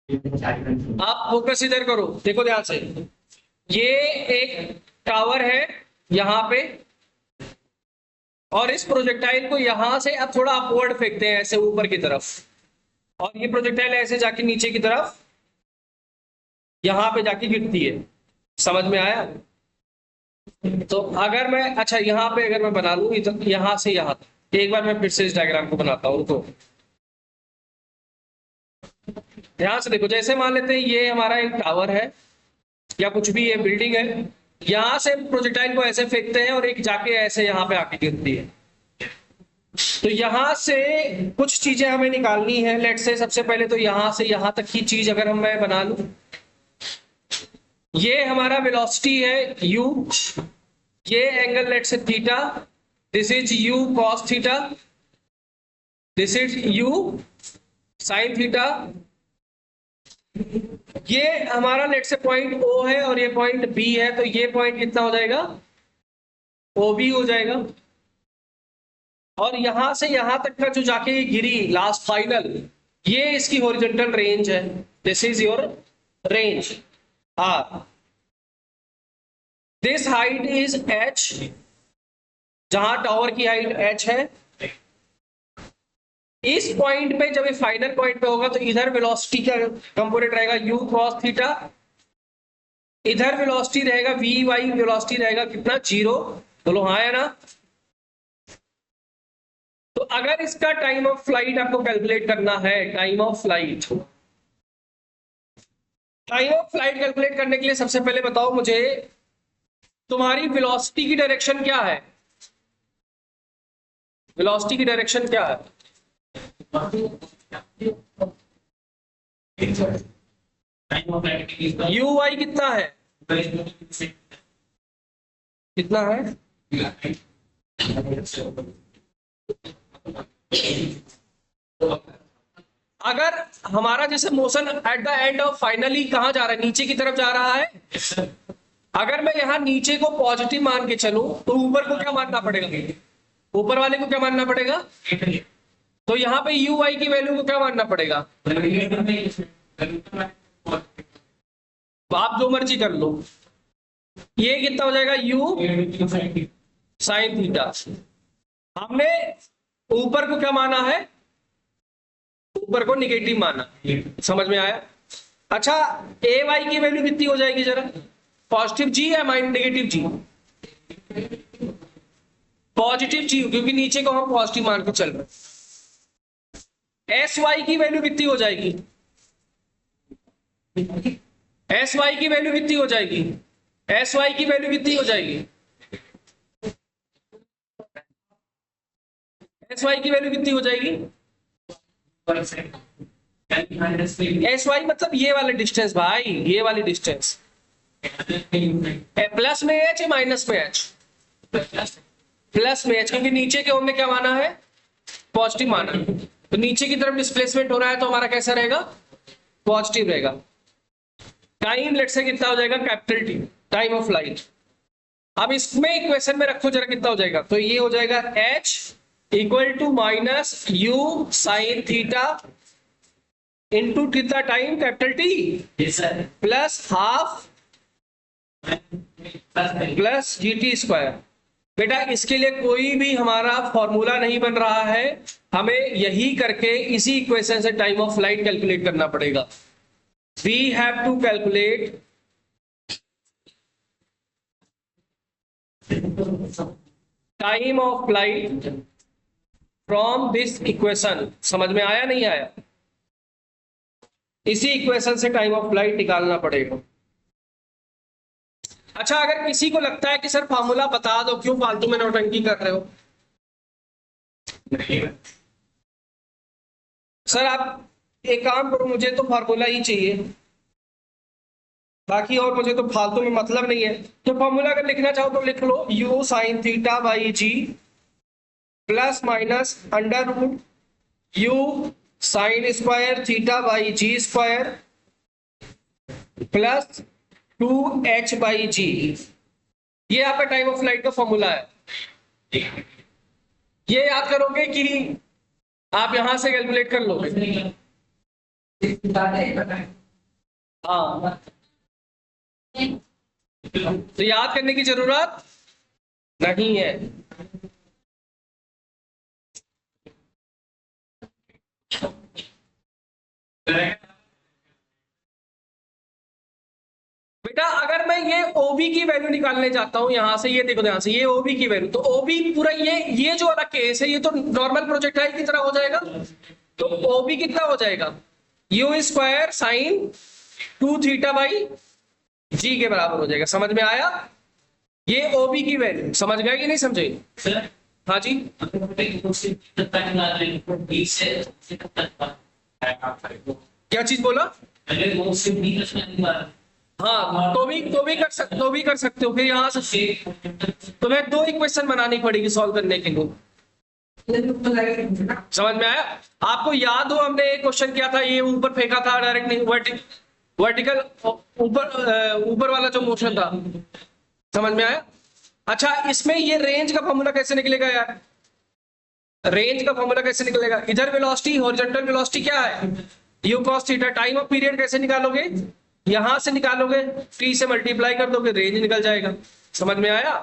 आप फोकस इधर करो, देखो ध्यान से। ये एक टावर है यहां पे, और इस प्रोजेक्टाइल को यहां से अब थोड़ा अपवर्ड फेंकते हैं ऐसे ऊपर की तरफ, और ये प्रोजेक्टाइल ऐसे जाके नीचे की तरफ यहां पे जाके गिरती है। समझ में आया? तो अगर मैं, अच्छा यहां पे अगर मैं बना लूं इधर, यहां से यहां तक, एक बार मैं फिर से इस डायग्राम को बनाता हूं तो ध्यान से देखो। जैसे मान लेते हैं ये हमारा एक टावर है या कुछ भी ये बिल्डिंग है, यहां से प्रोजेक्टाइल को ऐसे फेंकते हैं और एक जाके ऐसे यहां पे आके गिरती है। तो यहां से कुछ चीजें हमें निकालनी है। लेट से सबसे पहले तो यहां से यहां तक की चीज अगर मैं बना लूं, ये हमारा वेलोसिटी है u, ये एंगल लेट से theta, this is u cos theta, this is u sin theta. ये हमारा लेट से पॉइंट O है और ये पॉइंट B है, तो ये पॉइंट कितना हो जाएगा? OB हो जाएगा। और यहां से यहां तक का जो जाके गिरी लास्ट फाइनल, ये इसकी हॉरिजॉन्टल रेंज है। This is your range R। This height is h, जहां टावर की हाइट h है। इस पॉइंट पे जब ये फाइनल पॉइंट पे होगा तो इधर वेलोसिटी का कंपोनेंट रहेगा u cos थीटा, इधर वेलोसिटी रहेगा v y, वेलोसिटी रहेगा कितना? 0। बोलो हाँ है ना? तो अगर इसका टाइम ऑफ फ्लाइट आपको कैलकुलेट करना है, time of flight, time of flight calculate करने के लिए सबसे पहले बताओ मुझे, तुम्हारी वेलोसिटी की डायरेक्शन क्या है? वेलोसिटी की डायरेक्शन क्या है? यू वाई कितना है? कितना है? अगर हमारा जैसे motion at the end of finally कहां जा रहा है? नीचे की तरफ जा रहा है। अगर मैं यहां नीचे को पॉजिटिव मान के चलूं तो ऊपर को क्या मानना पड़ेगा? ऊपर वाले को क्या मानना पड़ेगा? तो यहाँ पे यू वाई की वैल्यू को क्या मानना पड़ेगा? तो आप जो मर्जी कर लो। ये कितना हो जाएगा? You sine theta. हमने ऊपर को क्या माना है? ऊपर को निगेटिव माना। समझ में आया? अच्छा, ए वाई की वैल्यू कितनी हो जाएगी जरा? पॉजिटिव जी या नेगेटिव जी? पॉजिटिव जी, क्योंकि नीचे को हम पॉजिटिव मान के चल रहे हैं। एस वाई की वैल्यू कितनी हो जाएगी? एस वाई की वैल्यू कितनी हो जाएगी? एस वाई की वैल्यू कितनी हो जाएगी? एस वाई की वैल्यू कितनी हो जाएगी? एस वाई मतलब ये वाले डिस्टेंस भाई, ये वाली डिस्टेंस। प्लस में एच या माइनस में एच? प्लस में एच, क्योंकि नीचे के हमने क्या माना है? पॉजिटिव माना। तो नीचे की तरफ डिस्प्लेसमेंट हो रहा है तो हमारा कैसा रहेगा? पॉजिटिव रहेगा। टाइम लेट से कितना हो जाएगा? Capital T, time of flight. अब इसमें इक्वेशन में रखो जरा, कितना हो जाएगा? तो ये हो जाएगा h equal to minus U sine theta into कितना time? Capital T, plus half plus G T square. बेटा इसके लिए कोई भी हमारा फॉर्मूला नहीं बन रहा है, हमें यही करके इसी इक्वेशन से टाइम ऑफ फ्लाइट कैलकुलेट करना पड़ेगा। We have to calculate time of flight from this equation. समझ में आया नहीं आया? इसी इक्वेशन से टाइम ऑफ फ्लाइट निकालना पड़ेगा। अच्छा, अगर किसी को लगता है कि सर फार्मूला बता दो, क्यों फालतू में नौटंकी कर रहे हो? सर आप एक काम करो, मुझे तो फार्मूला ही चाहिए, बाकी और मुझे तो फालतू में मतलब नहीं है। तो फार्मूला अगर लिखना चाहो तो लिख लो, U sine theta by G plus minus under root U sine square theta by G square plus 2h by G. ये आपका टाइम ऑफ फ्लाइट का फॉर्मूला है। ये याद करोगे कि आप यहां से कैलकुलेट कर लोगे? हाँ, तो याद करने की जरूरत नहीं है। बेटा अगर मैं ये ओबी की वैल्यू निकालने जाता हूं यहां से, ये देखो ध्यान से, ये ओबी की वैल्यू, तो ओबी पूरा ये जो वाला केस है ये तो नॉर्मल प्रोजेक्टाइल की तरह हो जाएगा। तो ओबी कितना हो जाएगा, U square sine 2 theta by G के बराबर हो जाएगा। समझ में आया? ये ओबी की वैल्यू समझ गए कि नहीं समझे? हाँ जी, क्या चीज बोला? हाँ, तो भी कर सकते हो। फिर यहाँ से तुम्हें 2 इक्वेशन बनानी पड़ेगी सॉल्व करने के लिए। समझ में आया? आपको याद हो हमने एक क्वेश्चन किया था, ये ऊपर फेंका था डायरेक्ट, नहीं वर्टिकल ऊपर वाला जो मोशन था। समझ में आया? अच्छा, इसमें ये रेंज का फॉर्मूला कैसे निकलेगा यार? रेंज का फॉर्मूला कैसे निकलेगा? इधर वेलोसिटी, हॉरिजॉन्टल वेलोसिटी क्या है, you cos theta. Time of period कैसे निकालोगे? यहां से निकालोगे, टी से मल्टीप्लाई कर दोगे, रेंज निकल जाएगा। समझ में आया?